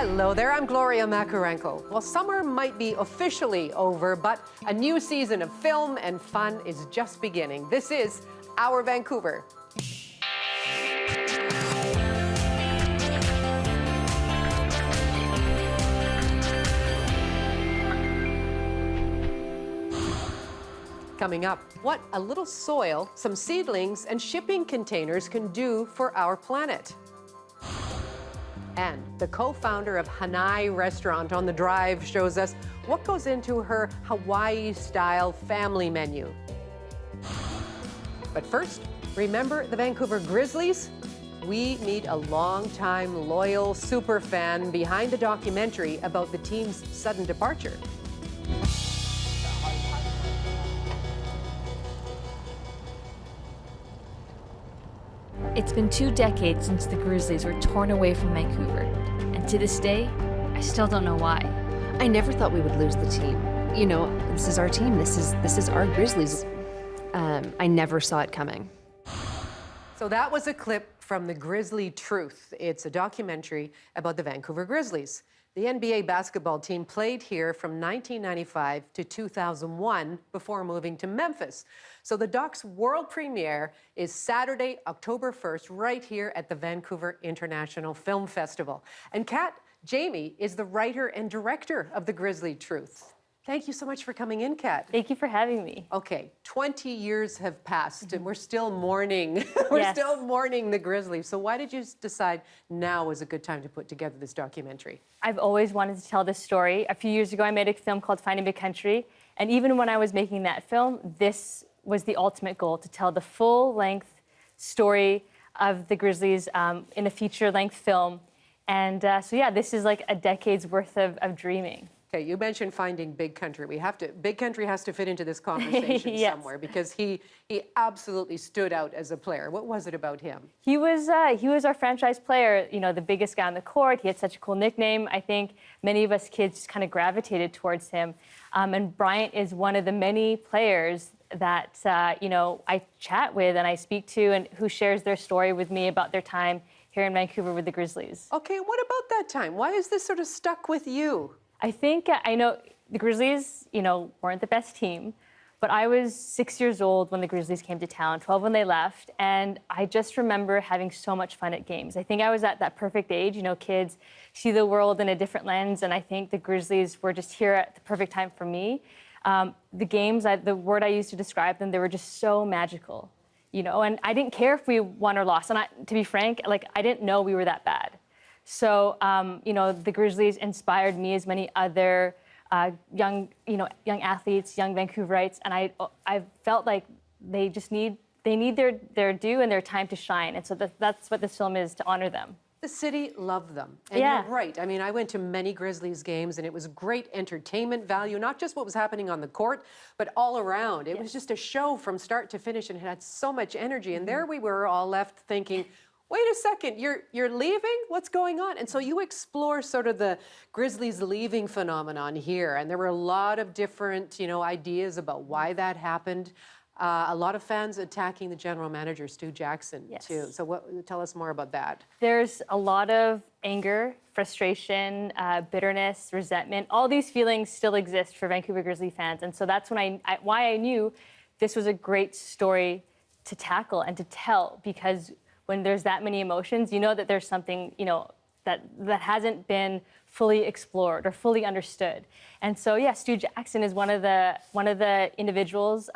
Hello there, I'm Gloria Makarenko. Well, summer might be officially over, but a new season of film and fun is just beginning. This is Our Vancouver. Coming up, what a little soil, some seedlings, and shipping containers can do for our planet. And the co-founder of Hanai restaurant on the Drive shows us what goes into her Hawaii-style family menu. But first, remember the Vancouver Grizzlies? We meet a long-time loyal superfan behind the documentary about the team's sudden departure. It's been 2 decades since the Grizzlies were torn away from Vancouver, and to this day, I still don't know why. I never thought we would lose the team. You know, this is our team. This is our Grizzlies. I never saw it coming. So that was a clip from the Grizzlie Truth. It's a documentary about the Vancouver Grizzlies. The NBA basketball team played here from 1995 to 2001 before moving to Memphis. So the doc's world premiere is Saturday, October 1st, right here at the Vancouver International Film Festival. And Kat, Jamie is the writer and director of the Grizzlie Truth. Thank you so much for coming in, Kat. Thank you for having me. Okay, 20 years have passed and we're still mourning. We're still mourning the Grizzlies. So why did you decide now was a good time to put together this documentary? I've always wanted to tell this story. A few years ago, I made a film called Finding Big Country. And even when I was making that film, this was the ultimate goal, to tell the full-length story of the Grizzlies in a feature-length film. And so yeah, this is like a decade's worth of dreaming. Okay, you mentioned Finding Big Country. Big Country has to fit into this conversation somewhere because he absolutely stood out as a player. What was it about him? He was our franchise player, you know, the biggest guy on the court. He had such a cool nickname. I think many of us kids just kind of gravitated towards him. And Bryant is one of the many players that, you know, I chat with and I speak to and who shares their story with me about their time here in Vancouver with the Grizzlies. Okay, what about that time? Why is this sort of stuck with you? I think, I know the Grizzlies, you know, weren't the best team, but I was 6 years old when the Grizzlies came to town, 12 when they left, and I just remember having so much fun at games. I think I was at that perfect age, you know, kids see the world in a different lens, and I think the Grizzlies were just here at the perfect time for me. The games, the word I used to describe them, they were just so magical, you know, and I didn't care if we won or lost, and to be frank, like, I didn't know we were that bad. So, you know, the Grizzlies inspired me as many other young athletes, young Vancouverites, and I felt like they need their due and their time to shine, and so that's what this film is, to honor them. The city loved them. And yeah. You're right. I mean, I went to many Grizzlies games and it was great entertainment value, not just what was happening on the court, but all around. It was just a show from start to finish and it had so much energy. And there we were all left thinking, wait a second, you're leaving? What's going on? And so you explore sort of the Grizzlies leaving phenomenon here. And there were a lot of different, you know, ideas about why that happened. A lot of fans attacking the general manager, Stu Jackson, too. So tell us more about that. There's a lot of anger, frustration, bitterness, resentment. All these feelings still exist for Vancouver Grizzly fans. And so that's when why I knew this was a great story to tackle and to tell, because when there's that many emotions, you know that there's something, you know, that hasn't been fully explored or fully understood. And so, yeah, Stu Jackson is one of the individuals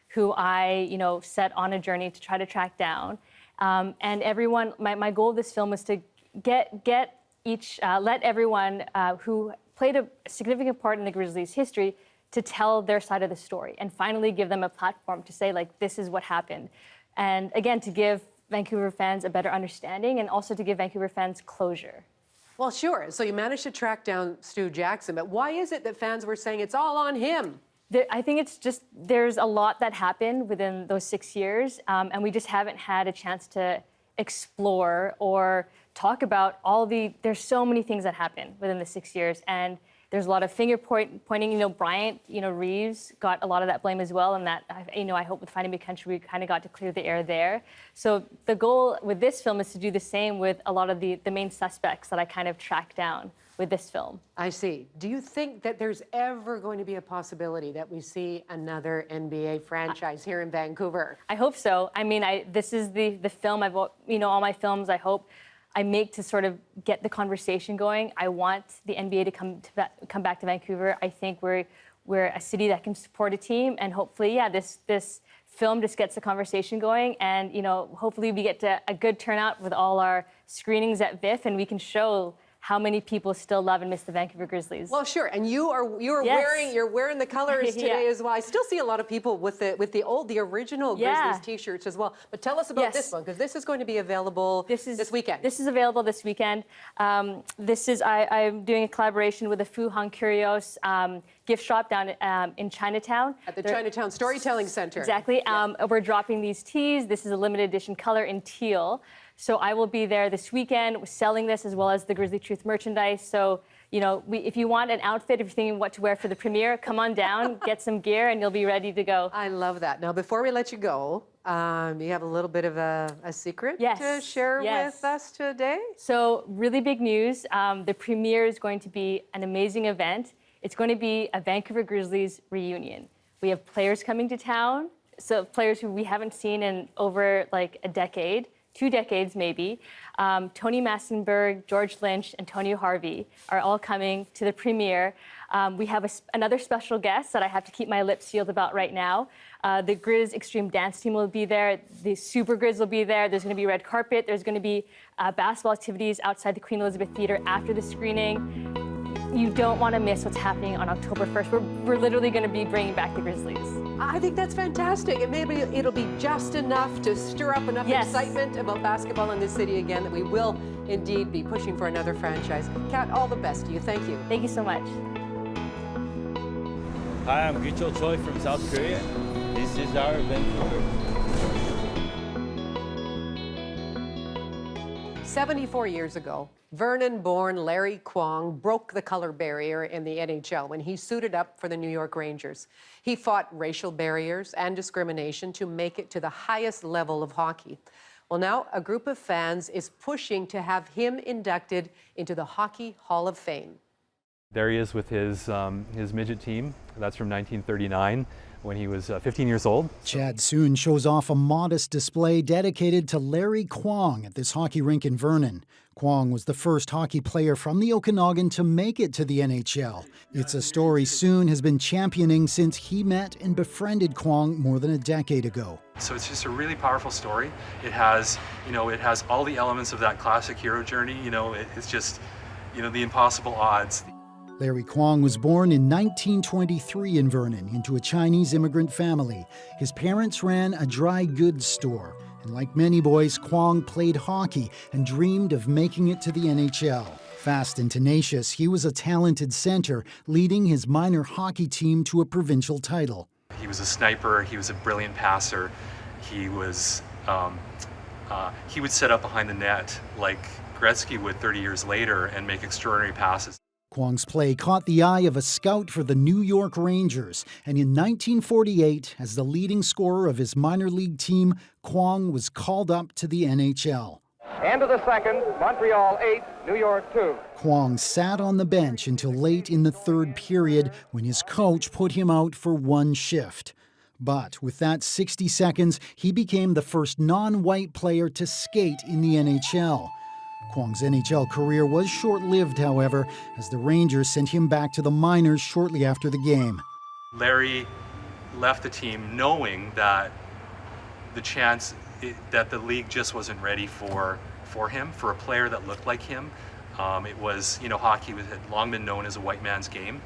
who I, you know, set on a journey to try to track down. And everyone, my goal of this film was to let everyone who played a significant part in the Grizzlies' history to tell their side of the story and finally give them a platform to say, like, this is what happened. And again, to give Vancouver fans a better understanding and also to give Vancouver fans closure. Well, sure. So you managed to track down Stu Jackson, but why is it that fans were saying it's all on him? I think it's just, there's a lot that happened within those 6 years, and we just haven't had a chance to explore or talk about there's so many things that happened within the 6 years, and there's a lot of finger pointing. You know, Bryant, you know, Reeves got a lot of that blame as well, and that, you know, I hope with Finding Big Country we kind of got to clear the air there. So the goal with this film is to do the same with a lot of the main suspects that I kind of tracked down with this film. I see. Do you think that there's ever going to be a possibility that we see another NBA franchise here in Vancouver? I hope so. I mean, this is the film you know, all my films I hope I make to sort of get the conversation going. I want the NBA to come back to Vancouver. I think we're a city that can support a team, and hopefully, yeah, this film just gets the conversation going, and you know, hopefully we get to a good turnout with all our screenings at VIF, and we can show how many people still love and miss the Vancouver Grizzlies. Well, sure, and you're Yes. wearing the colors today Yeah. as well. I still see a lot of people with the original Yeah. Grizzlies T-shirts as well. But tell us about Yes. this one, because this is going to be available this weekend. This is available this weekend. I'm doing a collaboration with the Fu Hong Curios gift shop down in Chinatown. At the Chinatown Storytelling Center. Exactly. We're dropping these tees. This is a limited edition color in teal. So I will be there this weekend selling this as well as the Grizzlie Truth merchandise. So, you know, if you want an outfit, if you're thinking what to wear for the premiere, come on down, get some gear, and you'll be ready to go. I love that. Now, before we let you go, you have a little bit of a secret Yes. to share Yes. with us today? So really big news. The premiere is going to be an amazing event. It's going to be a Vancouver Grizzlies reunion. We have players coming to town, so players who we haven't seen in over like a decade. 2 decades maybe. Tony Massenberg, George Lynch, Antonio Harvey are all coming to the premiere. We have another special guest that I have to keep my lips sealed about right now. The Grizz Extreme Dance Team will be there. The Super Grizz will be there. There's going to be red carpet. There's going to be basketball activities outside the Queen Elizabeth Theatre after the screening. You don't want to miss what's happening on October 1st. We're literally going to be bringing back the Grizzlies. I think that's fantastic. And maybe it'll be just enough to stir up enough Yes. excitement about basketball in this city again that we will indeed be pushing for another franchise. Kat, all the best to you. Thank you. Thank you so much. Hi, I'm Gicho Choi from South Korea. This is our Vancouver. 74 years ago, Vernon-born Larry Kwong broke the color barrier in the NHL when he suited up for the New York Rangers. He fought racial barriers and discrimination to make it to the highest level of hockey. Well, now a group of fans is pushing to have him inducted into the Hockey Hall of Fame. There he is with his midget team. That's from 1939 when he was 15 years old. Chad soon shows off a modest display dedicated to Larry Kwong at this hockey rink in Vernon. Kwong was the first hockey player from the Okanagan to make it to the NHL. It's a story Soon has been championing since he met and befriended Kwong more than a decade ago. So it's just a really powerful story. It has, it has all the elements of that classic hero journey. It's just, the impossible odds. Larry Kwong was born in 1923 in Vernon into a Chinese immigrant family. His parents ran a dry goods store. And like many boys, Kwong played hockey and dreamed of making it to the NHL. Fast and tenacious, he was a talented center, leading his minor hockey team to a provincial title. He was a sniper. He was a brilliant passer. He was, he would set up behind the net like Gretzky would 30 years later and make extraordinary passes. Kwong's play caught the eye of a scout for the New York Rangers, and in 1948, as the leading scorer of his minor league team, Kwong was called up to the NHL. End of the second, Montreal 8, New York 2. Kwong sat on the bench until late in the third period when his coach put him out for one shift. But with that 60 seconds, he became the first non-white player to skate in the NHL. Kwong's NHL career was short-lived, however, as the Rangers sent him back to the minors shortly after the game. Larry left the team knowing that that the league just wasn't ready for him, for a player that looked like him. It was, hockey had long been known as a white man's game,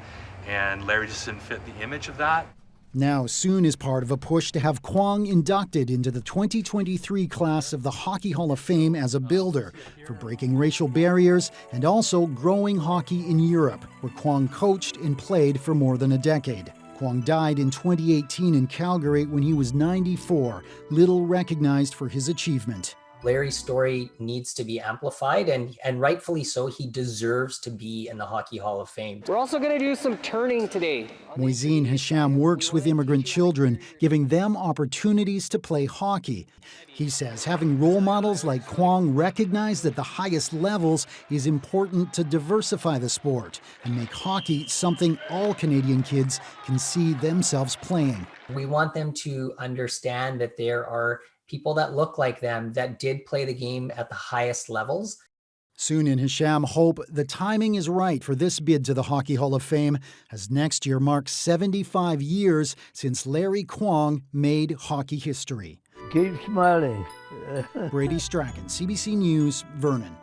and Larry just didn't fit the image of that. Now, Soon is part of a push to have Kwong inducted into the 2023 class of the Hockey Hall of Fame as a builder for breaking racial barriers and also growing hockey in Europe, where Kwong coached and played for more than a decade. Kwong died in 2018 in Calgary when he was 94, little recognized for his achievement. Larry's story needs to be amplified, and rightfully so. He deserves to be in the Hockey Hall of Fame. We're also going to do some turning today. Moisine Hisham works with immigrant children, giving them opportunities to play hockey. He says having role models like Kwong recognize that the highest levels is important to diversify the sport and make hockey something all Canadian kids can see themselves playing. We want them to understand that there are people that look like them that did play the game at the highest levels. Soon and Hisham hope the timing is right for this bid to the Hockey Hall of Fame, as next year marks 75 years since Larry Kwong made hockey history. Keep smiling. Brady Strachan, CBC News, Vernon.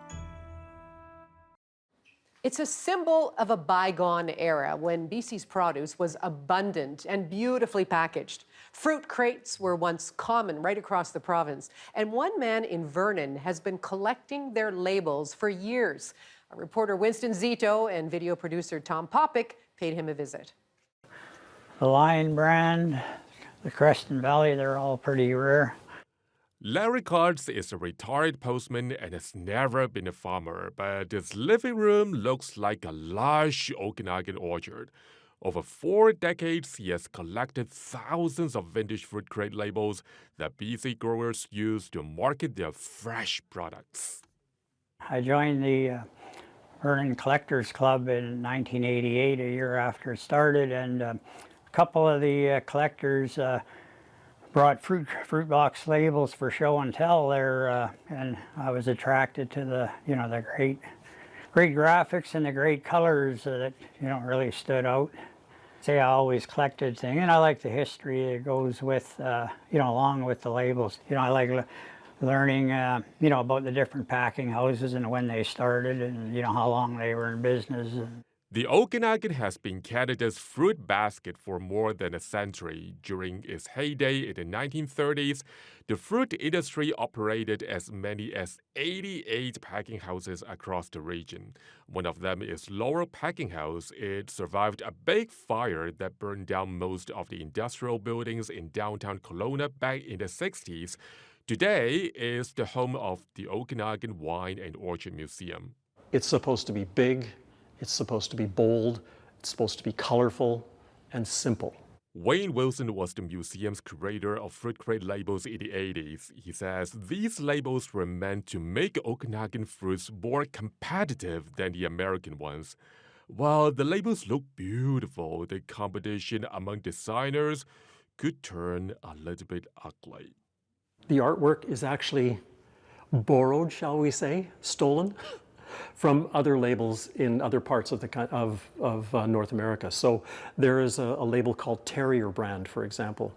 It's a symbol of a bygone era when BC's produce was abundant and beautifully packaged. Fruit crates were once common right across the province, and one man in Vernon has been collecting their labels for years. Our reporter Winston Zito and video producer Tom Popick paid him a visit. The Lion brand, the Creston Valley, they're all pretty rare. Larry Cards is a retired postman and has never been a farmer, but his living room looks like a lush Okanagan orchard. Over 4 decades, he has collected thousands of vintage fruit crate labels that BC growers use to market their fresh products. I joined the Vernon Collectors Club in 1988, a year after it started, and a couple of the collectors brought fruit box labels for show and tell there, and I was attracted to the the great graphics and the great colors that really stood out. Say I always collected things, and I like the history that goes with along with the labels. I like learning about the different packing houses and when they started, and how long they were in business. The Okanagan has been Canada's fruit basket for more than a century. During its heyday in the 1930s, the fruit industry operated as many as 88 packing houses across the region. One of them is Laurel Packing House. It survived a big fire that burned down most of the industrial buildings in downtown Kelowna back in the 60s. Today is the home of the Okanagan Wine and Orchard Museum. It's supposed to be big. It's supposed to be bold, it's supposed to be colorful and simple. Wayne Wilson was the museum's curator of fruit crate labels in the 80s. He says these labels were meant to make Okanagan fruits more competitive than the American ones. While the labels look beautiful, the competition among designers could turn a little bit ugly. The artwork is actually borrowed, shall we say, stolen from other labels in other parts of North America. So there is a label called Terrier brand, for example.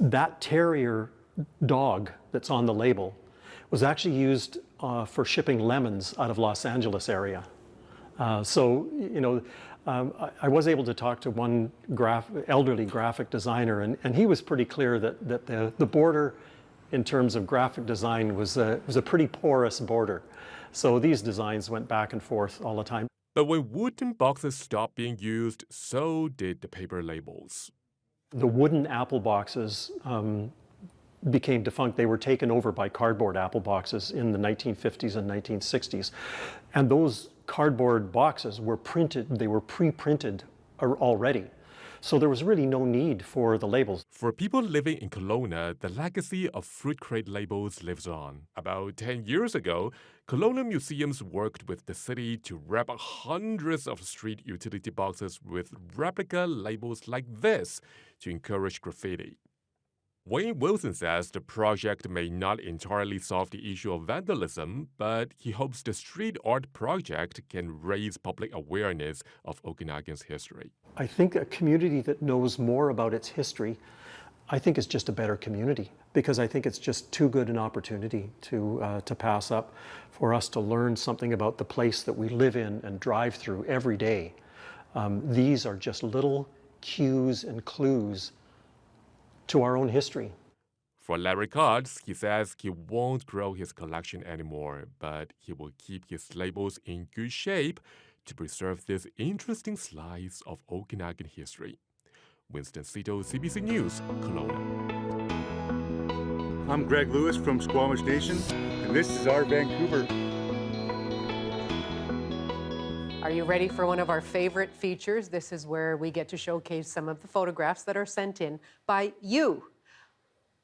That terrier dog that's on the label was actually used for shipping lemons out of Los Angeles area. I was able to talk to one elderly graphic designer, and he was pretty clear that the border in terms of graphic design was a pretty porous border. So these designs went back and forth all the time. But when wooden boxes stopped being used, so did the paper labels. The wooden apple boxes became defunct. They were taken over by cardboard apple boxes in the 1950s and 1960s. And those cardboard boxes were printed, they were pre-printed already. So there was really no need for the labels. For people living in Kelowna, the legacy of fruit crate labels lives on. About 10 years ago, Kelowna museums worked with the city to wrap hundreds of street utility boxes with replica labels like this to encourage graffiti. Wayne Wilson says the project may not entirely solve the issue of vandalism, but he hopes the street art project can raise public awareness of Okanagan's history. I think a community that knows more about its history, I think is just a better community, because I think it's just too good an opportunity to pass up for us to learn something about the place that we live in and drive through every day. These are just little cues and clues to our own history. For Larry Cards, he says he won't grow his collection anymore, but he will keep his labels in good shape to preserve this interesting slice of Okanagan history. Winston Zito, CBC News, Kelowna. I'm Greg Lewis from Squamish Nation, and This is our Vancouver. Are you ready for one of our favorite features? This is where we get to showcase some of the photographs that are sent in by you.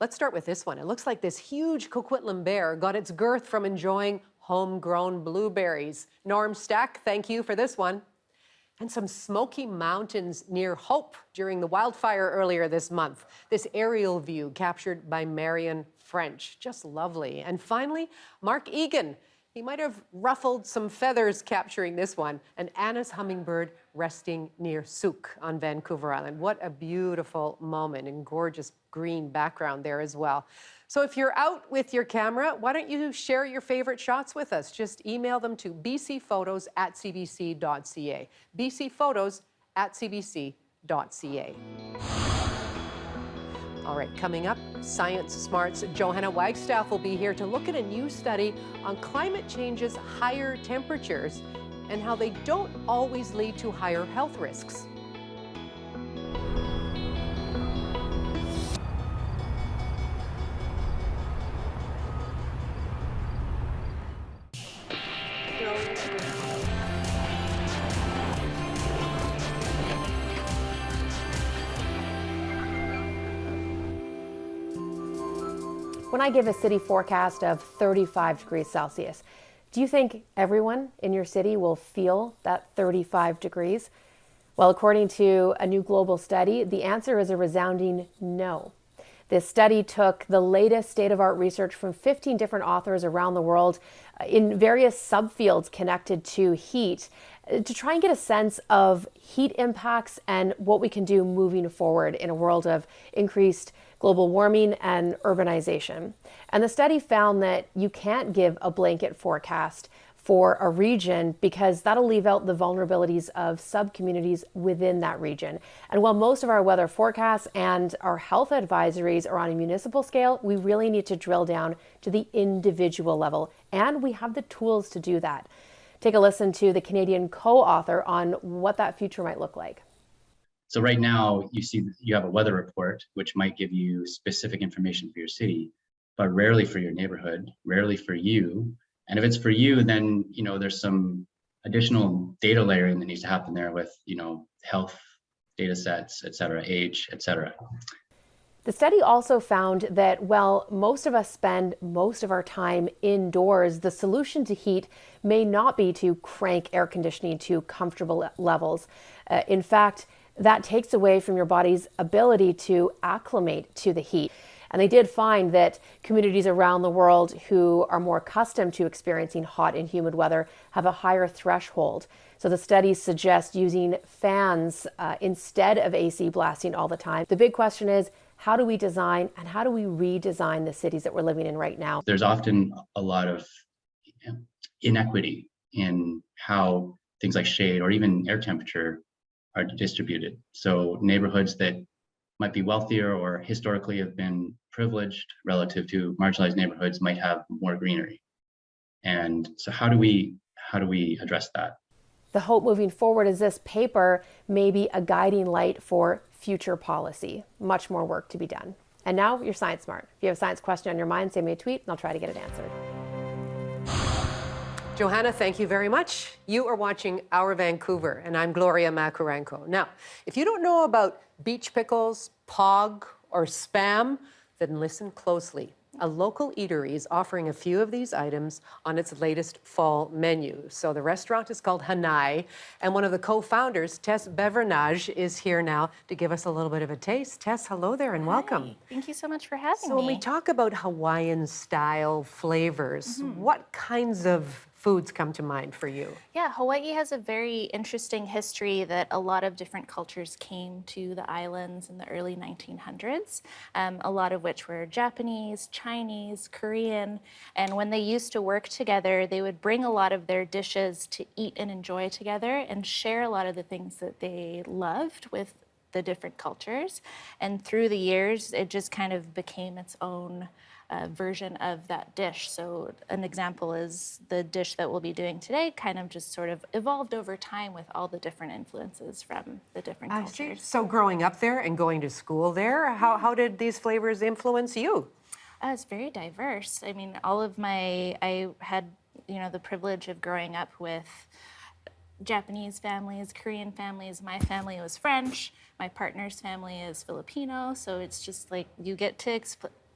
Let's start with this one. It looks like this huge Coquitlam bear got its girth from enjoying homegrown blueberries. Norm Stack, thank you for this one. And some smoky mountains near Hope during the wildfire earlier this month. This aerial view captured by Marion French. Just lovely. And finally, Mark Egan. He might have ruffled some feathers capturing this one. An Anna's hummingbird resting near Souk on Vancouver Island. What a beautiful moment and gorgeous green background there as well. So if you're out with your camera, why don't you share your favorite shots with us? Just email them to bcphotos@cbc.ca. bcphotos@cbc.ca. All right, coming up, Science Smart's Johanna Wagstaff will be here to look at a new study on climate change's higher temperatures and how they don't always lead to higher health risks. When I give a city forecast of 35 degrees Celsius, do you think everyone in your city will feel that 35 degrees? Well, according to a new global study, the answer is a resounding no. This study took the latest state-of-art research from 15 different authors around the world in various subfields connected to heat to try and get a sense of heat impacts and what we can do moving forward in a world of increased global warming and urbanization. And the study found that you can't give a blanket forecast for a region because that'll leave out the vulnerabilities of sub-communities within that region. And while most of our weather forecasts and our health advisories are on a municipal scale, we really need to drill down to the individual level, and we have the tools to do that. Take a listen to the Canadian co-author on what that future might look like. So right now, you have a weather report, which might give you specific information for your city, but rarely for your neighborhood, rarely for you. And if it's for you, then there's some additional data layering that needs to happen there with health data sets, et cetera, age, et cetera. The study also found that while most of us spend most of our time indoors, the solution to heat may not be to crank air conditioning to comfortable levels. In fact, that takes away from your body's ability to acclimate to the heat. And they did find that communities around the world who are more accustomed to experiencing hot and humid weather have a higher threshold. So the studies suggest using fans instead of AC blasting all the time. The big question is, how do we design and how do we redesign the cities that we're living in right now? There's often a lot of inequity in how things like shade or even air temperature are distributed. So neighborhoods that might be wealthier or historically have been privileged relative to marginalized neighborhoods might have more greenery. And so how do we address that? The hope moving forward is this paper may be a guiding light for future policy. Much more work to be done. And now you're Science Smart. If you have a science question on your mind, send me a tweet and I'll try to get it answered. Johanna, thank you very much. You are watching Our Vancouver, and I'm Gloria Macarenko. Now, if you don't know about beach pickles, pog, or Spam, then listen closely. A local eatery is offering a few of these items on its latest fall menu. So the restaurant is called Hanai, and one of the co-founders, Tess Bevernage, is here now to give us a little bit of a taste. Tess, hello there and welcome. Hi. Thank you so much for having me. So when we talk about Hawaiian-style flavors, what kinds of foods come to mind for you? Yeah, Hawaii has a very interesting history that a lot of different cultures came to the islands in the early 1900s, a lot of which were Japanese, Chinese, Korean, and when they used to work together, they would bring a lot of their dishes to eat and enjoy together and share a lot of the things that they loved with the different cultures. And through the years, it just kind of became its own version of that dish. So an example is the dish that we'll be doing today kind of just sort of evolved over time with all the different influences from the different cultures. So growing up there and going to school there, how did these flavors influence you? It's very diverse. I mean, I had, the privilege of growing up with Japanese families, Korean families. My family was French. My partner's family is Filipino. So it's just like you get to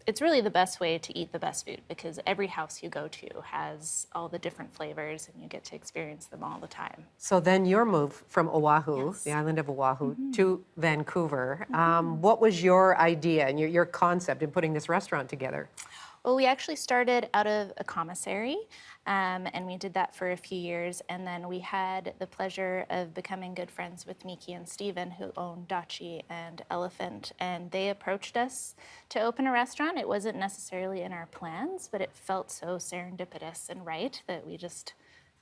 it's really the best way to eat the best food because every house you go to has all the different flavors and you get to experience them all the time. So then your move from Oahu, the island of Oahu, to Vancouver. What was your idea and your concept in putting this restaurant together? Well, we actually started out of a commissary, and we did that for a few years. And then we had the pleasure of becoming good friends with Miki and Steven, who own Dachi and Elephant. And they approached us to open a restaurant. It wasn't necessarily in our plans, but it felt so serendipitous and right that we just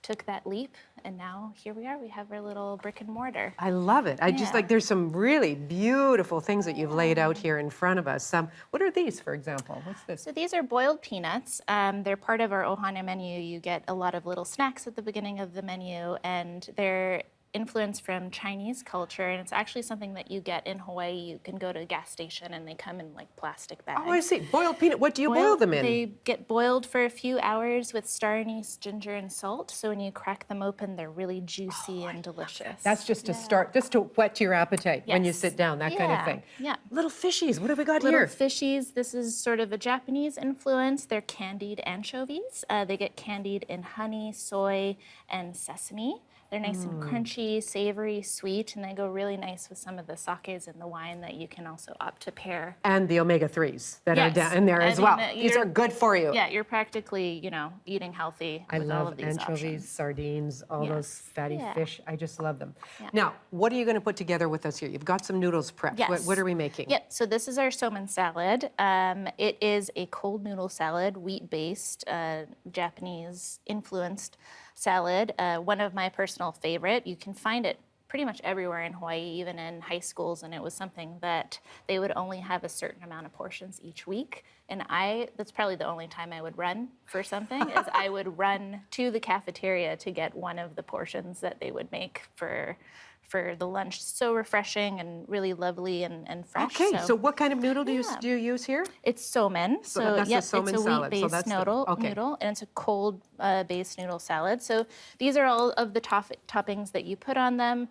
took that leap, and now here we are. We have our little brick and mortar. I love it. I just there's some really beautiful things that you've laid out here in front of us. What are these, for example? What's this? So these are boiled peanuts. They're part of our Ohana menu. You get a lot of little snacks at the beginning of the menu, and they're influence from Chinese culture, and it's actually something that you get in Hawaii. You can go to a gas station and they come in like plastic bags. Oh, I see. Boiled peanut. What do you boil them in? They get boiled for a few hours with star anise, ginger, and salt. So when you crack them open, they're really juicy and delicious. That's just to start, just to whet your appetite when you sit down, that kind of thing. Yeah. Little fishies. What have we got Little here? Fishies. This is sort of a Japanese influence. They're candied anchovies. They get candied in honey, soy, and sesame. They're nice and crunchy, savory, sweet, and they go really nice with some of the sakes in the wine that you can also opt to pair. And the omega-3s that are down in there as well. These are good for you. Yeah, you're practically, eating healthy with all of these anchovies, options. sardines, all those fatty fish. I just love them. Yeah. Now, what are you going to put together with us here? You've got some noodles prepped. Yes. What are we making? Yep, so this is our somen salad. It is a cold noodle salad, wheat-based, Japanese-influenced salad. One of my personal favorite. You can find it pretty much everywhere in Hawaii, even in high schools, and it was something that they would only have a certain amount of portions each week. And that's probably the only time I would run for something, is I would run to the cafeteria to get one of the portions that they would make for the lunch. So refreshing and really lovely and fresh. Okay, so what kind of noodle do you use here? It's somen. So that's the somen it's a salad. wheat-based noodle, and it's a cold-based noodle salad. So these are all of the toppings that you put on them.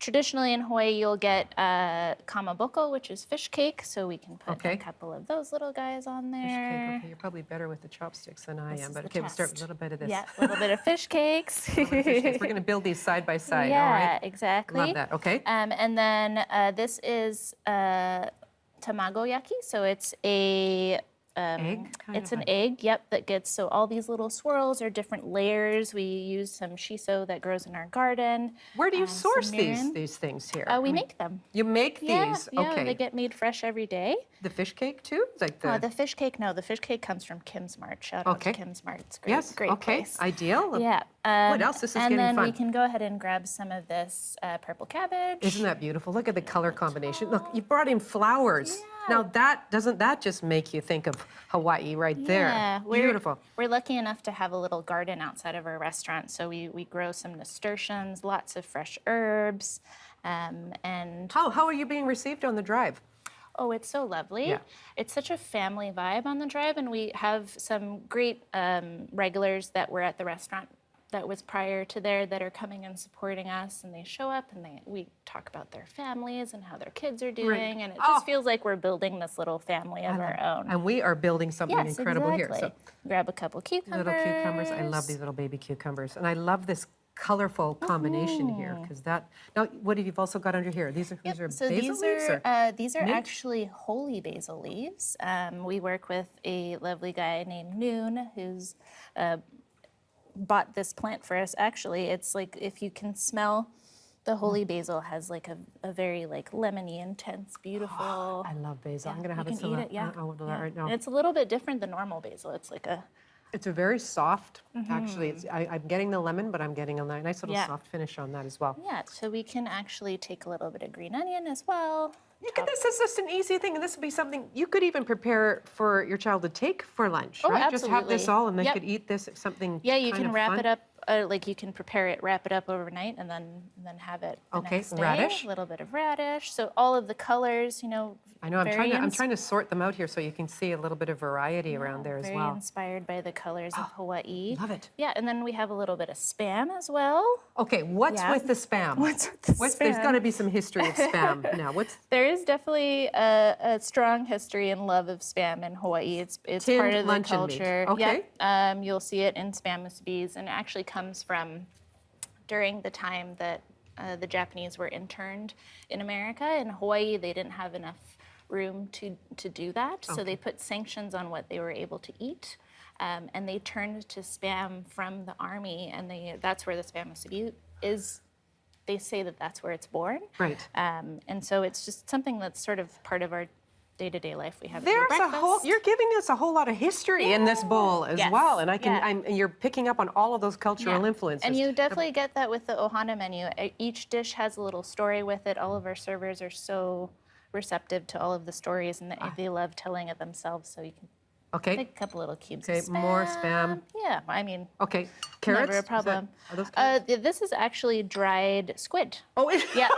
Traditionally in Hawaii, you'll get kamaboko, which is fish cake. So we can put a couple of those little guys on there. Fish cake. Okay, you're probably better with the chopsticks than I am, but okay, we'll start with a little bit of this. Yeah, a little bit of fish cakes. Fish cakes. We're going to build these side by side. Yeah, all right? exactly. Love that. Okay. And then this is tamagoyaki. So it's a egg? It's an egg, that gets, so all these little swirls are different layers. We use some shiso that grows in our garden. Where do you source these things here? We make them. You make these? Yeah, okay. They get made fresh every day. The fish cake too? Like the fish cake, no. The fish cake comes from Kim's Mart. Shout out to Kim's Mart. It's great. Yes, great okay. place. Ideal. Yeah. What else? This is getting fun. And then we can go ahead and grab some of this purple cabbage. Isn't that beautiful? Look at the color combination. Look, you brought in flowers. Yeah. Now doesn't that just make you think of Hawaii right there? Yeah, Beautiful. We're lucky enough to have a little garden outside of our restaurant, so we grow some nasturtiums, lots of fresh herbs, and how are you being received on the drive? Oh, it's so lovely. Yeah. It's such a family vibe on the drive, and we have some great regulars that were at the restaurant that was prior to there that are coming and supporting us, and they show up and we talk about their families and how their kids are doing, and it just feels like we're building this little family of our own. And we are building something incredible here. So grab a couple cucumbers. Little cucumbers. I love these little baby cucumbers, and I love this colorful combination here because now what have you also got under here? These are so basil leaves? These are actually holy basil leaves. We work with a lovely guy named Noon who's bought this plant for us. Actually, it's like, if you can smell, the holy basil has like a very like lemony, intense, beautiful. I love basil. Yeah, I'm gonna have you it. can eat it. Yeah, I'll do that right now. And it's a little bit different than normal basil. It's like It's a very soft. Actually, I'm getting the lemon, but I'm getting a nice little soft finish on that as well. Yeah. So we can actually take a little bit of green onion as well. This is just an easy thing, and this would be something you could even prepare for your child to take for lunch, Oh, right? absolutely. Just have this all, and they could eat this. Something. Yeah, you can wrap it up like you can prepare it, wrap it up overnight, and then have it the next day. Radish. A little bit of radish. So all of the colors, I know. I'm trying to sort them out here so you can see a little bit of variety around there as well. Very inspired by the colors of Hawaii. Love it. Yeah, and then we have a little bit of Spam as well. Okay, what's with the Spam? What's with the Spam? There's got to be some history of Spam now. There is definitely a strong history and love of Spam in Hawaii. It's part of the culture. Okay. Yep. You'll see it in Spam musubis, and it actually comes from during the time that the Japanese were interned in America. In Hawaii, they didn't have enough room to do that, so they put sanctions on what they were able to eat, and they turned to Spam from the army, and that's where the Spam musubi is. They say that that's where it's born. Right. And so it's just something that's sort of part of our day-to-day life. We have There's you're giving us a whole lot of history in this bowl as well, and you're picking up on all of those cultural influences. And you definitely get that with the Ohana menu. Each dish has a little story with it. All of our servers are so receptive to all of the stories, and they love telling it themselves, so you can take a couple little cubes of Spam. More Spam. Yeah, I mean, carrots? never a problem. Are those carrots? This is actually dried squid. Oh, yeah.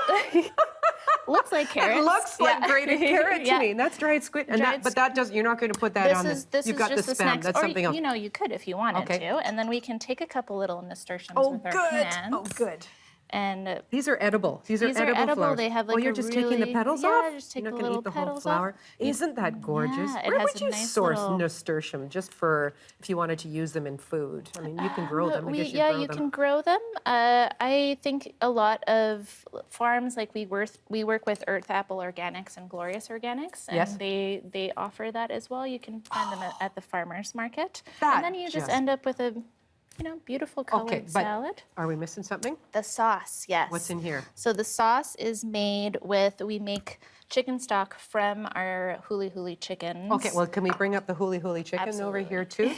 Looks like carrots. It looks like grated carrot to me. That's dried squid. And but that does, you're not going to put that on this. You've got just the Spam. Snacks. That's or, something else. You could if you wanted to. And then we can take a couple little nasturtiums with our hands. Oh, good. And these are edible. These are edible flowers. They have like you're just taking the petals off? Yeah, just take you're the not going to little eat the whole petals flower? off. Isn't that gorgeous? Yeah, Where would you source nasturtium just for if you wanted to use them in food? I mean, you can grow them. I guess you can grow them. I think a lot of farms, like we work with Earth Apple Organics and Glorious Organics, and they offer that as well. You can find them at the farmers market, and then you just end up with a beautiful colored salad. Are we missing something? The sauce, yes. What's in here? So the sauce is made we make chicken stock from our huli huli chickens. Okay, well, can we bring up the huli huli chicken over here too?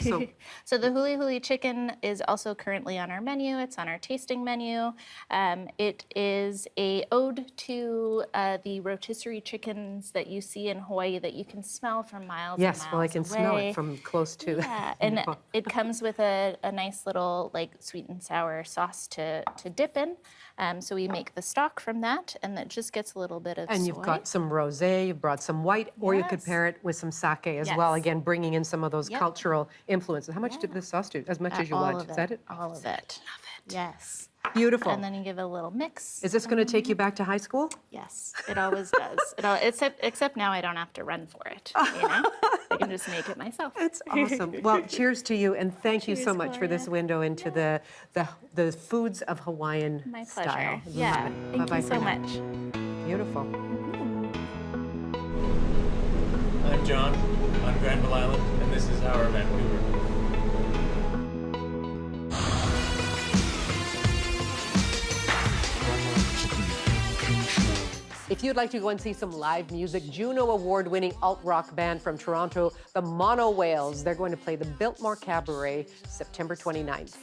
So the huli huli chicken is also currently on our menu. It's on our tasting menu. It is a ode to the rotisserie chickens that you see in Hawaii that you can smell from miles and miles away. Yes, well, I can smell it from close to. Yeah, and it comes with a nice little sweet and sour sauce to dip in. So we make the stock from that, and it just gets a little bit of And you've got some rosé, you've brought some white, or you could pair it with some sake as well, again, bringing in some of those cultural influences. How much did this sauce do? As much as you want. Is that it? All of it. Love it. Yes. Beautiful. And then you give it a little mix. Is this going to take you back to high school? Yes, it always does. Except now I don't have to run for it. I can just make it myself. It's awesome. Well, cheers to you, and thank you so much for this window into the foods of Hawaiian My style. pleasure. Yeah. Thank you so much. Beautiful. I'm John on Granville Island, and this is our Vancouver. If you'd like to go and see some live music, Juno Award-winning alt-rock band from Toronto, the Mono Whales, they're going to play the Biltmore Cabaret September 29th.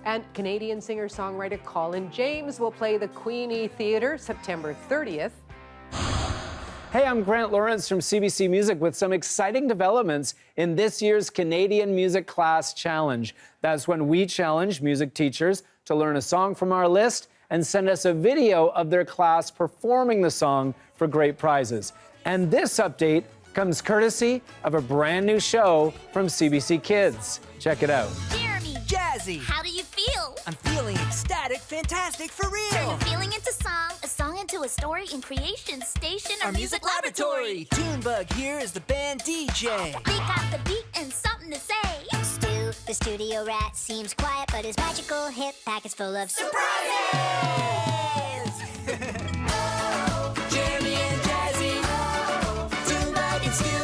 And Canadian singer-songwriter Colin James will play the Queenie Theatre September 30th. Hey, I'm Grant Lawrence from CBC Music with some exciting developments in this year's Canadian Music Class Challenge. That's when we challenge music teachers to learn a song from our list and send us a video of their class performing the song for great prizes. And this update comes courtesy of a brand new show from CBC Kids. Check it out. Jeremy. Jazzy. How do you feel? I'm feeling ecstatic, fantastic, for real. Turn your feeling into song, a song into a story in creation station, our music laboratory. Tunebug here is the band DJ. We got the beat and something to say. Stu, the studio rat, seems quiet, but his magical hip pack is full of surprises. Jeremy and Jazzy, Tunebug and Stu.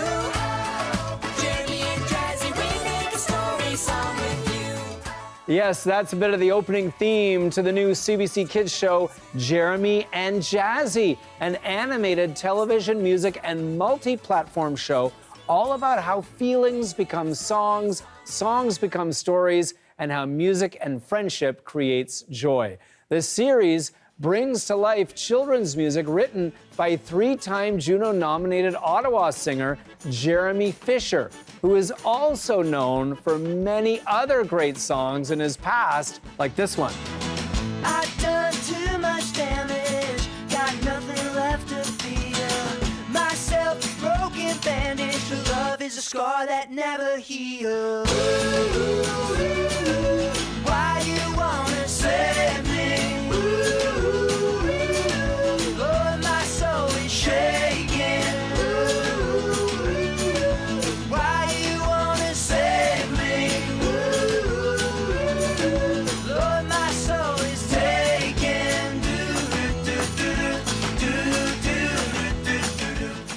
Jeremy and Jazzy, we make a story song with you. Yes, that's a bit of the opening theme to the new CBC Kids show, Jeremy and Jazzy, an animated television, music, and multi-platform show all about how feelings become songs, songs become stories, and how music and friendship creates joy. The series brings to life children's music written by 3-time Juno-nominated Ottawa singer Jeremy Fisher, who is also known for many other great songs in his past, like this one. I've done too much damage, got nothing left to fear. Myself a broken bandage, love is a scar that never heals. Why you wanna save me? Lord, my soul is shaking. Why you wanna save me? Lord, my soul is taken.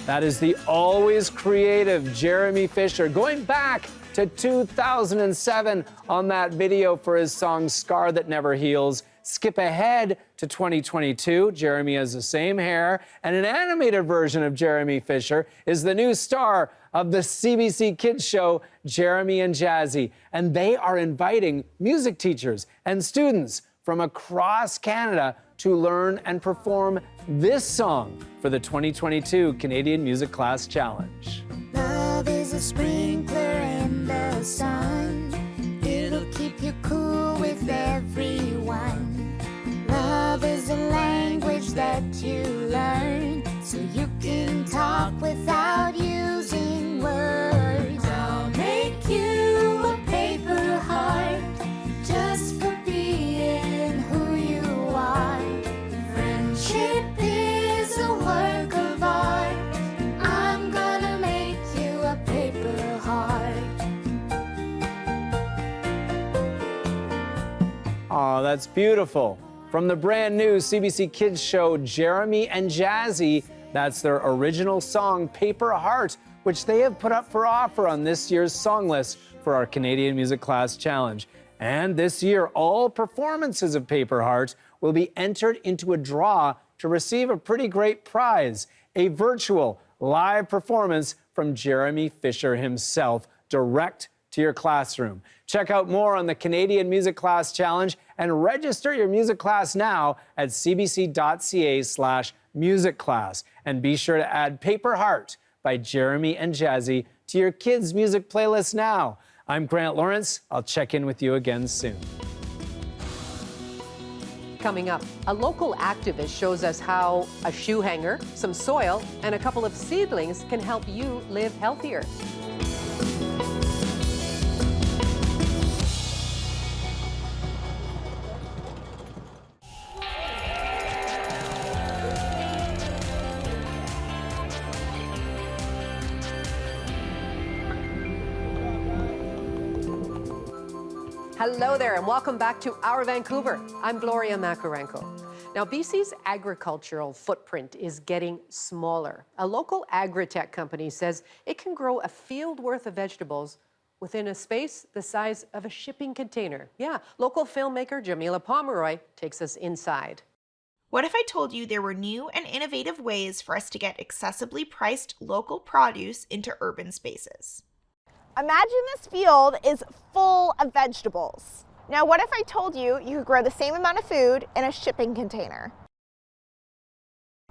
That is the always creative Jeremy Fisher, going back to 2007 on that video for his song Scar That Never Heals. Skip ahead to 2022. Jeremy has the same hair, and an animated version of Jeremy Fisher is the new star of the CBC Kids show, Jeremy and Jazzy. And they are inviting music teachers and students from across Canada to learn and perform this song for the 2022 Canadian Music Class Challenge. Love is a sprinkler in the sun. It'll keep you cool with everyone. Love is a language that you learn, so you can talk without using words. I'll make you a paper heart just for being who you are. Friendship is a work of art. I'm gonna make you a paper heart. Oh, that's beautiful. From the brand new CBC Kids show, Jeremy and Jazzy, that's their original song, Paper Heart, which they have put up for offer on this year's song list for our Canadian Music Class Challenge. And this year, all performances of Paper Heart will be entered into a draw to receive a pretty great prize, a virtual live performance from Jeremy Fisher himself, direct to your classroom. Check out more on the Canadian Music Class Challenge and register your music class now at cbc.ca/musicclass. And be sure to add Paper Heart by Jeremy and Jazzy to your kids' music playlist now. I'm Grant Lawrence. I'll check in with you again soon. Coming up, a local activist shows us how a shoe hanger, some soil, and a couple of seedlings can help you live healthier. Hello there, and welcome back to Our Vancouver. I'm Gloria Makarenko. Now, BC's agricultural footprint is getting smaller. A local agri-tech company says it can grow a field worth of vegetables within a space the size of a shipping container. Yeah, local filmmaker Jamila Pomeroy takes us inside. What if I told you there were new and innovative ways for us to get accessibly priced local produce into urban spaces? Imagine this field is full of vegetables. Now, what if I told you you could grow the same amount of food in a shipping container?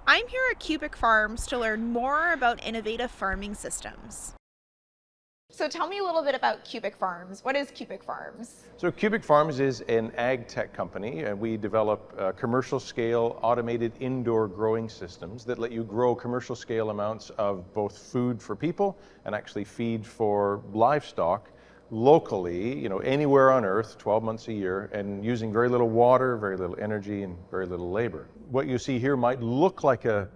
I'm here at Cubic Farms to learn more about innovative farming systems. So tell me a little bit about Cubic Farms. What is Cubic Farms? So Cubic Farms is an ag tech company, and we develop commercial scale automated indoor growing systems that let you grow commercial scale amounts of both food for people and actually feed for livestock locally, anywhere on Earth, 12 months a year, and using very little water, very little energy, and very little labor. What you see here might look like a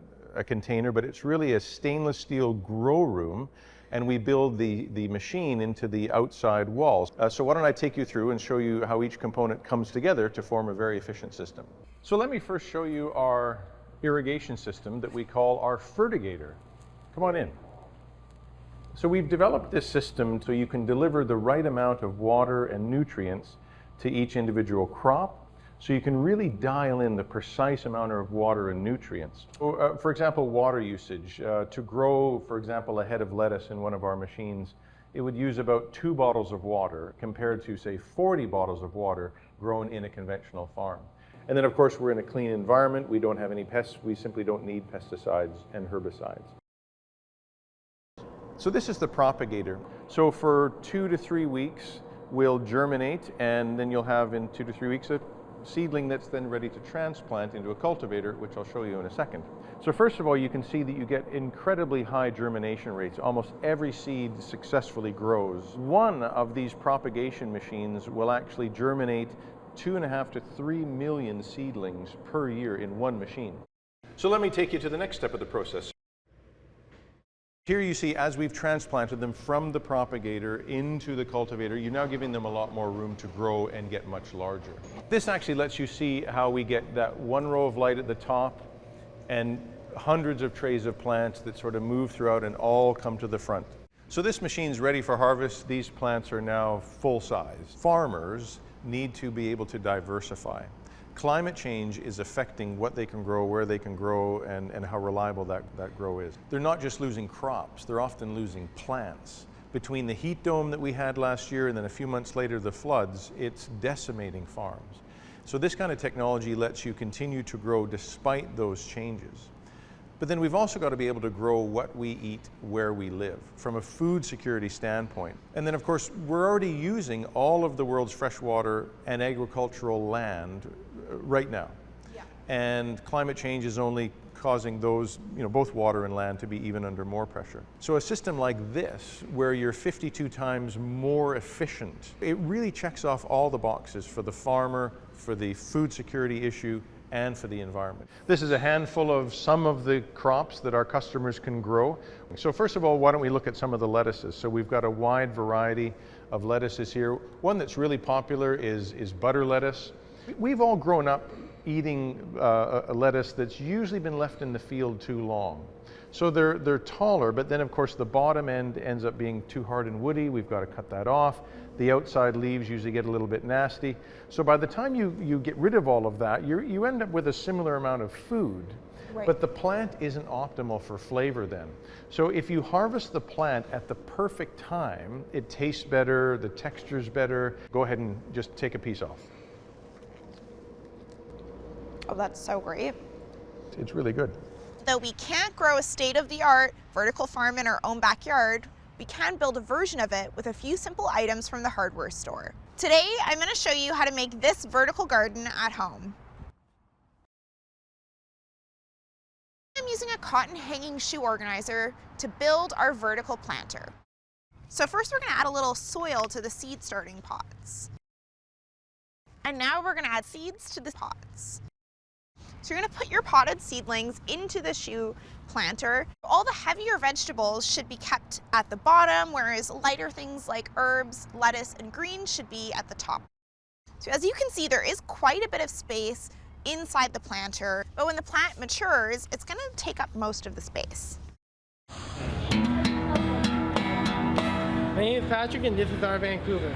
container, but it's really a stainless steel grow room, and we build the machine into the outside walls. So why don't I take you through and show you how each component comes together to form a very efficient system. So let me first show you our irrigation system that we call our fertigator. Come on in. So we've developed this system so you can deliver the right amount of water and nutrients to each individual crop, so you can really dial in the precise amount of water and nutrients. For example, water usage. To grow, for example, a head of lettuce in one of our machines, it would use about 2 bottles of water compared to, say, 40 bottles of water grown in a conventional farm. And then of course we're in a clean environment, we don't have any pests, we simply don't need pesticides and herbicides. So this is the propagator. So for 2 to 3 weeks we'll germinate, and then you'll have in 2 to 3 weeks a seedling that's then ready to transplant into a cultivator, which I'll show you in a second. So first of all, you can see that you get incredibly high germination rates. Almost every seed successfully grows. One of these propagation machines will actually germinate 2.5 to 3 million seedlings per year in one machine. So let me take you to the next step of the process. Here you see, as we've transplanted them from the propagator into the cultivator, you're now giving them a lot more room to grow and get much larger. This actually lets you see how we get that one row of light at the top and hundreds of trays of plants that sort of move throughout and all come to the front. So this machine's ready for harvest. These plants are now full size. Farmers need to be able to diversify. Climate change is affecting what they can grow, where they can grow, and how reliable that grow is. They're not just losing crops, they're often losing plants. Between the heat dome that we had last year and then a few months later the floods, it's decimating farms. So this kind of technology lets you continue to grow despite those changes. But then we've also got to be able to grow what we eat where we live from a food security standpoint. And then of course we're already using all of the world's freshwater and agricultural land right now. Yeah. And climate change is only causing those, both water and land to be even under more pressure. So a system like this, where you're 52 times more efficient, it really checks off all the boxes for the farmer, for the food security issue, and for the environment. This is a handful of some of the crops that our customers can grow. So first of all, why don't we look at some of the lettuces? So we've got a wide variety of lettuces here. One that's really popular is butter lettuce. We've all grown up eating a lettuce that's usually been left in the field too long. So they're taller, but then of course the bottom end ends up being too hard and woody. We've got to cut that off. The outside leaves usually get a little bit nasty. So by the time you get rid of all of that, you end up with a similar amount of food. Right. But the plant isn't optimal for flavor then. So if you harvest the plant at the perfect time, it tastes better, the texture's better. Go ahead and just take a piece off. Oh, that's so great. It's really good. Though we can't grow a state-of-the-art vertical farm in our own backyard, we can build a version of it with a few simple items from the hardware store. Today, I'm going to show you how to make this vertical garden at home. I'm using a cotton hanging shoe organizer to build our vertical planter. So first we're going to add a little soil to the seed starting pots. And now we're going to add seeds to the pots. So you're going to put your potted seedlings into the shoe planter. All the heavier vegetables should be kept at the bottom, whereas lighter things like herbs, lettuce, and greens should be at the top. So as you can see, there is quite a bit of space inside the planter, but when the plant matures, it's going to take up most of the space. My name is Patrick, and this is our Vancouver.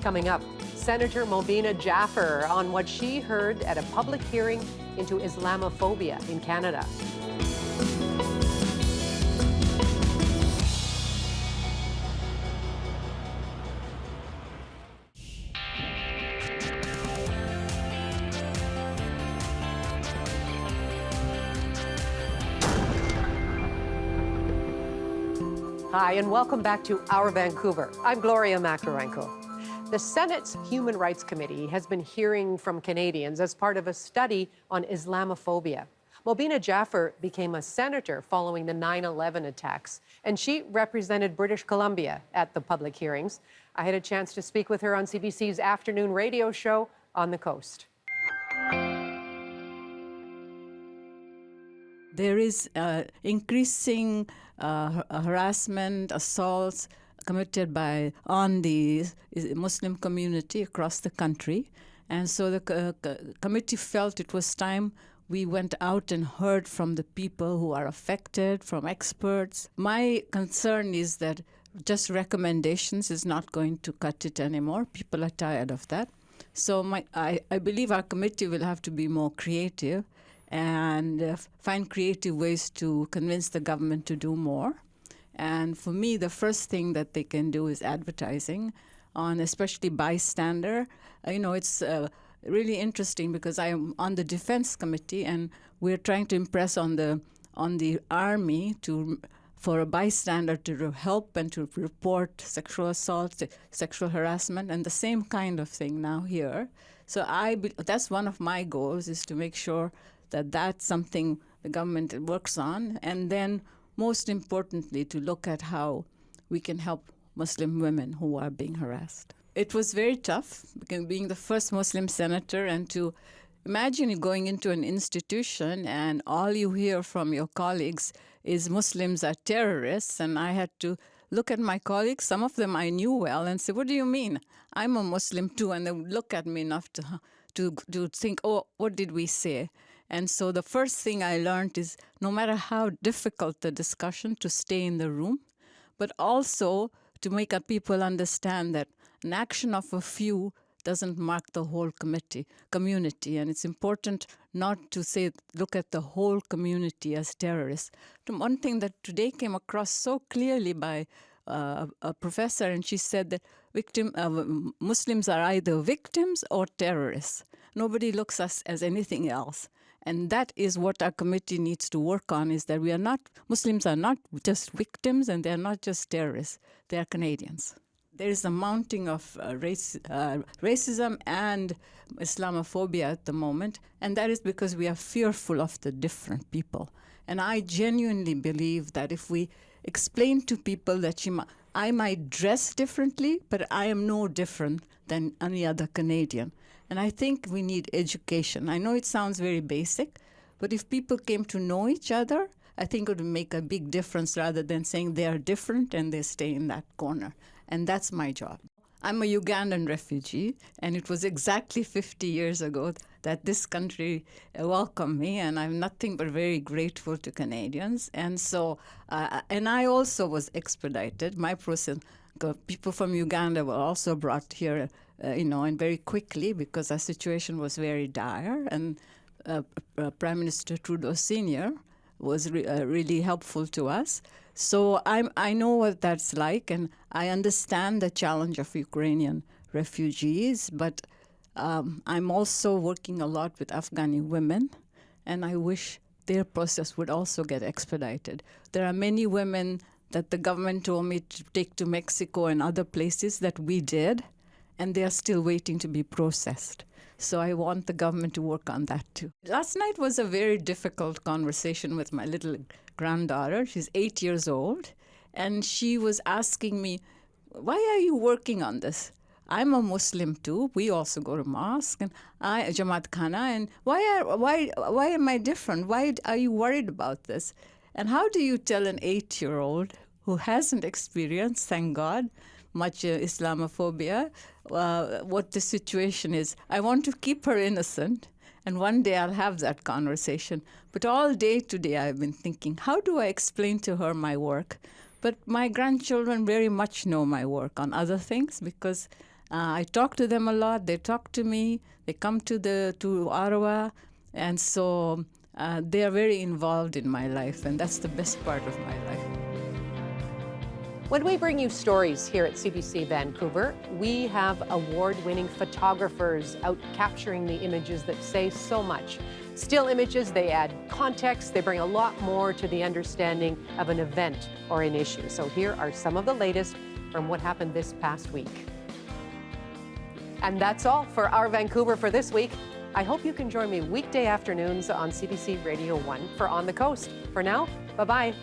Coming up, Senator Mobina Jaffer on what she heard at a public hearing into Islamophobia in Canada. Hi, and welcome back to Our Vancouver. I'm Gloria Makarenko. The Senate's Human Rights Committee has been hearing from Canadians as part of a study on Islamophobia. Mobina Jaffer became a senator following the 9/11 attacks, and she represented British Columbia at the public hearings. I had a chance to speak with her on CBC's afternoon radio show On the Coast. There is increasing harassment, assaults committed on the Muslim community across the country. And so the committee felt it was time we went out and heard from the people who are affected, from experts. My concern is that just recommendations is not going to cut it anymore. People are tired of that. So I believe our committee will have to be more creative and find creative ways to convince the government to do more. And for me, the first thing that they can do is advertising. on especially bystander. It's really interesting because I am on the defense committee, and we're trying to impress on the army for a bystander to help and to report sexual assault, sexual harassment, and the same kind of thing now here. So that's one of my goals, is to make sure that that's something the government works on, and then most importantly to look at how we can help Muslim women who are being harassed. It was very tough, being the first Muslim senator, and to imagine going into an institution and all you hear from your colleagues is Muslims are terrorists, and I had to look at my colleagues, some of them I knew well, and say, what do you mean? I'm a Muslim too, and they would look at me enough to think, oh, what did we say? And so the first thing I learned is no matter how difficult the discussion, to stay in the room, but also to make people understand that an action of a few doesn't mark the whole community. And it's important not to look at the whole community as terrorists. One thing that today came across so clearly by a professor, and she said that Muslims are either victims or terrorists. Nobody looks at us as anything else. And that is what our committee needs to work on, is that Muslims are not just victims, and they're not just terrorists, they are Canadians. There is a mounting of racism and Islamophobia at the moment, and that is because we are fearful of the different people. And I genuinely believe that if we explain to people that I might dress differently, but I am no different than any other Canadian. And I think we need education. I know it sounds very basic, but if people came to know each other, I think it would make a big difference rather than saying they are different and they stay in that corner. And that's my job. I'm a Ugandan refugee, and it was exactly 50 years ago that this country welcomed me, and I'm nothing but very grateful to Canadians. And so, and I also was expedited. My process, people from Uganda were also brought here, and very quickly, because our situation was very dire. And Prime Minister Trudeau Sr. was really helpful to us. So I know what that's like, and I understand the challenge of Ukrainian refugees, but I'm also working a lot with Afghani women, and I wish their process would also get expedited. There are many women that the government told me to take to Mexico and other places that we did, and they are still waiting to be processed. So I want the government to work on that too. Last night was a very difficult conversation with my little granddaughter. She's 8 years old, and she was asking me, why are you working on this? I'm a Muslim too. We also go to mosque, and I Jamaat Khana, and why am I different? Why are you worried about this? And how do you tell an 8-year-old who hasn't experienced, thank God, much Islamophobia, what the situation is? I want to keep her innocent, and one day I'll have that conversation. But all day today I've been thinking, how do I explain to her my work? But my grandchildren very much know my work on other things, because I talk to them a lot. They talk to me. They come to Ottawa, and so they are very involved in my life, and that's the best part of my life. When we bring you stories here at CBC Vancouver, we have award-winning photographers out capturing the images that say so much. Still images, they add context, they bring a lot more to the understanding of an event or an issue. So here are some of the latest from what happened this past week. And that's all for Our Vancouver for this week. I hope you can join me weekday afternoons on CBC Radio 1 for On the Coast. For now, bye-bye.